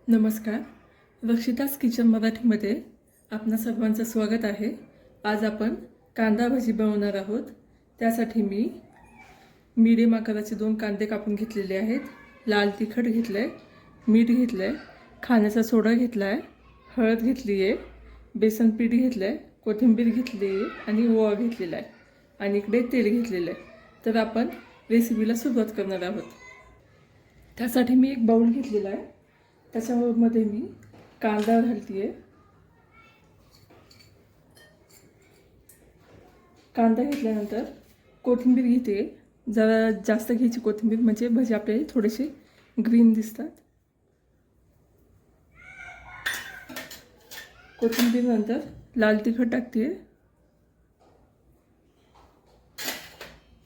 नमस्कार. रक्षितास किचन मराठीमध्ये आपणा सर्वांचं स्वागत आहे. आज आपण कांदा भजी बनवणार आहोत. त्यासाठी मी मीडियम आकाराचे 2 कांदे कापून घेतलेले आहेत. लाल तिखट घेतलं आहे, मीठ घेतलं आहे, खाण्याचा सोडा घेतला आहे, हळद घेतली आहे, बेसन पीठ घेतलं आहे, कोथिंबीर घेतली आहे आणि ओवा घेतलेला आहे आणि इकडे तेल घेतलेलं आहे. तर आपण रेसिपीला सुरुवात करणार आहोत. त्यासाठी मी एक बाउल घेतलेला आहे. त्याच्यामध्ये मी कांदा घालते आहे. कांदा घेतल्यानंतर कोथिंबीर घेते. जरा जास्त घ्यायची कोथिंबीर, म्हणजे भजी आपल्याला थोडेसे ग्रीन दिसतात. कोथिंबीर लाल तिखट टाकते.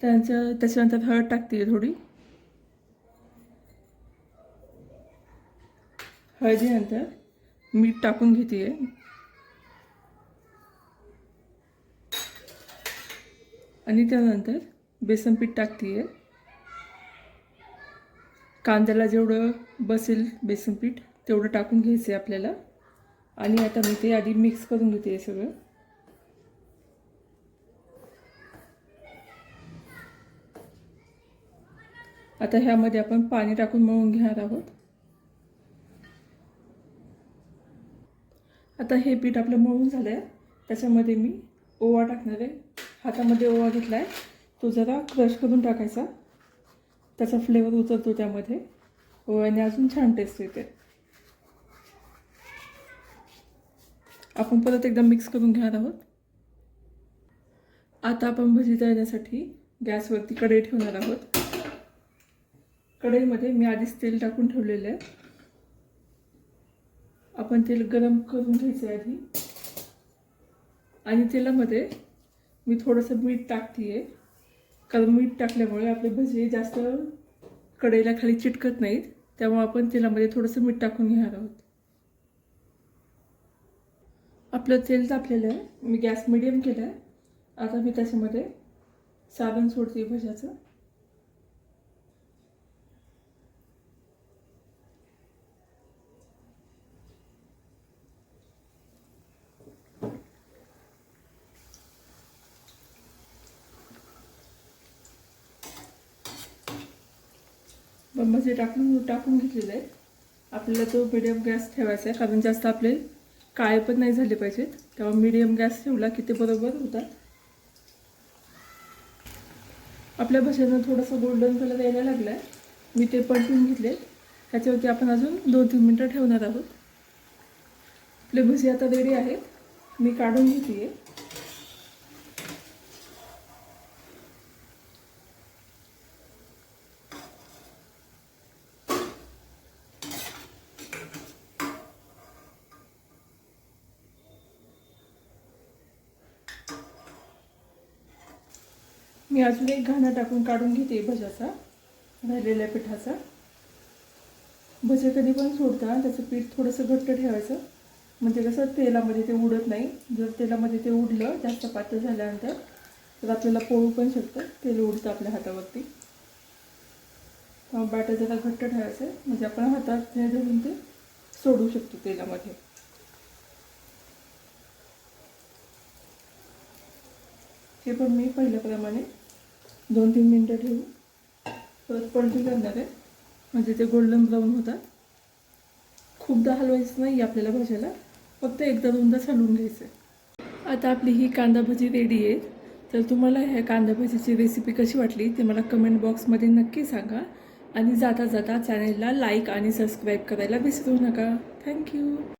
त्याच्यानंतर हळद टाकते थोडी. हळदीनंतर मीठ टाकून घेते आणि त्यानंतर बेसन पीठ टाकते. कांद्याला जेवढं बसेल बेसन पीठ तेवढं टाकून घ्यायचं आहे आपल्याला. आणि आता मी ते आधी मिक्स करून घेते सगळं. आता ह्यामध्ये आपण पाणी टाकून मळून घेणार आहोत. आता हे पीठ आपलं मळून झालं आहे. त्याच्यामध्ये मी ओवा टाकणार आहे. हातामध्ये ओवा घेतला आहे, तो जरा क्रश करून टाकायचा. त्याचा फ्लेवर उतरतो त्यामध्ये. ओव्याने अजून छान टेस्ट येते. आपण परत एकदा मिक्स करून घेणार आहोत. आता आपण भजी तळण्यासाठी गॅसवरती कढई ठेवणार आहोत. कढईमध्ये मी आधीच तेल टाकून ठेवलेलं आहे. आपण तेल गरम करून घ्यायचं आधी. आणि तेलामध्ये मी थोडंसं मीठ टाकते, कारण मीठ टाकल्यामुळे आपले भजी जास्त कढईला खाली चिटकत नाहीत. त्यामुळे आपण तेलामध्ये थोडंसं मीठ टाकून घेणार आहोत. आपलं तेल तापलेलं आहे. मी गॅस मिडियम केला आहे. आता मी त्याच्यामध्ये सारण सोडते भज्याचं. भजी टाकून घेतलेले आहेत. आपल्याला तो मिडियम गॅस ठेवायचा आहे, कारण जास्त आपले काळे पण नाही झाले पाहिजेत. तेव्हा मिडियम गॅस ठेवला की ते बरोबर होतात. आपल्या भज्यांना थोडंसं गोल्डन कलर यायला लागला आहे. मी ते पलटून घेतले. त्याच्यावरती आपण अजून 2-3 मिनटं ठेवणार आहोत. आपले भजी आता रेडी आहेत. मी काढून घेते. मी अजून एक घाणा टाकून काढून घेते भज्याचा, राहिलेल्या पिठाचा. भजे कधी पण सोडता त्याचं पीठ थोडंसं घट्ट ठेवायचं, म्हणजे कसं तेलामध्ये ते उडत नाही. जर तेलामध्ये ते उडलं जास्त पातळ झाल्यानंतर तर आपल्याला पोळू पण शकतं, तेल उडतं आपल्या हातावरती. बॅटर जरा घट्ट ठेवायचं, म्हणजे आपण हातात धरून ते सोडू शकतो तेलामध्ये. हे पण मी पहिल्याप्रमाणे 2-3 मिनटं ठेवून परत पलटी करणार आहे, म्हणजे ते गोल्डन ब्राऊन होतात. खूपदा हलवायचं नाही आपल्याला भज्याला, फक्त एकदा दोनदाच हलवून घ्यायचं. आता आपली ही कांदा भजी रेडी आहे. तर तुम्हाला ह्या कांदा भजीची रेसिपी कशी वाटली ते मला कमेंट बॉक्समध्ये नक्की सांगा. आणि जाता जाता चॅनलला लाईक आणि सबस्क्राईब करायला विसरू नका. थँक्यू.